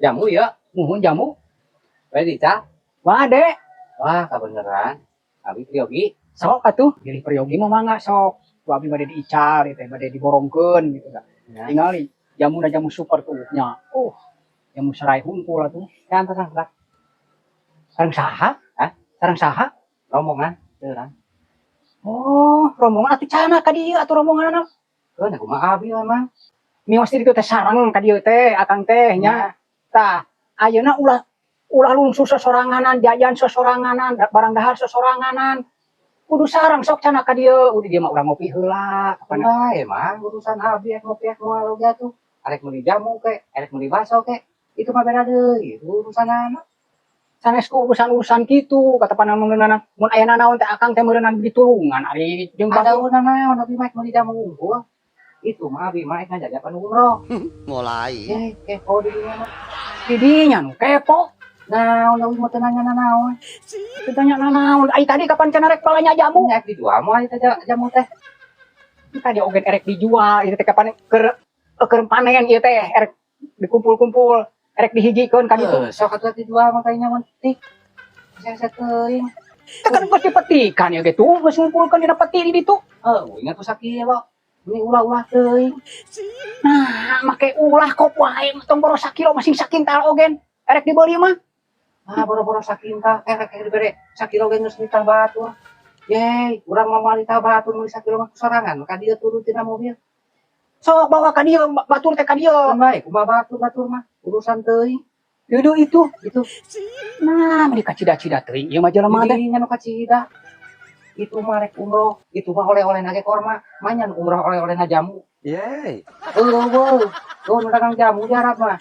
Jamu ya, Muhun jamu. bae dica. Wah, Dek. Wah, kabeneran. Abi Yogi. Sok atuh, pilih peryogi mah mangga sok. Tuh abi bade diical, teh bade diborongkeun gitu kan. Ya. Tinggal jamu na jamu super tuh nya. Jamu serai hungkul atuh. Kan terang terang. Sareng saha? Hah? Sareng saha? Rombongan. Terang. Oh, rombongan atuh cana ka dieu atuh rombongan. Kan aku mah Abi emang. Mios di ditu teh sareng ka dieu teh, akang teh nya. Tah, ayeuna ulah lungsuh sosoranganan, jajan sosoranganan, barang dahar sosoranganan. Kudu sareng sok cana ka dieu, udah dia mah urang ngopi heula. Wah, emang urusan Abi ek ngopi ek moal oge tuh. Arek meuli jamu ke, arek meuli baso ke. Itu mah beda deui, itu urusan anak. Sanes ku urusan-urusan kitu, kata panangan mun aya nanaon teh akang teh meureunana ditulungan ari jeung Ada urusan naon Abi mah meuli jamu unggul. Itu mah Abi mah ek ngajajakan umroh. Mulai. Kepo di dinya mah. di dinya nu kepo. Naon Abi mah teu nanya naon. Ditanya nanaon, ai tadi kapan cenah rek balanya jamu? Nya ek dijual moal itu jamu teh. Tadi ogen erek dijual, ieu teh kapan keur panen ieu teh erek dikumpul-kumpul, erek dihijikeun ka ditu. Sok atuh dijual mah kayaknya mentik. Saya teuing. Teh kan geus dipetikan ya gitu, geus ngumpulkeun dina peti di ditu. Ingat ku sakilo. Ini ulah-ulah teuing. Nah, make ulah kok wae tong boros sakilo masing sakintal ogen. Erek dibeuli mah. Ah, boro-boro sakinta, rek dibere sakilo ge geus ditah batur. Yey, urang mah moal ditah batur meuli sakilo mah sorangan, ka dieu turun tina mobil. Sok bawa ka dieu batur teh ka dieu. Kan bae, kumaha batur mah urusan teuing. Dudu itu. Itu Nah, meni kacida-cida teuing ieu mah jelema teh. jadi nya nu kacida. Itu mah rek umroh, itu mah oleh-oleh nage korma, manyan umroh oleh-oleh na jamu. Yeay. Eueuh, tuh nu dagang jamu di Arab mah.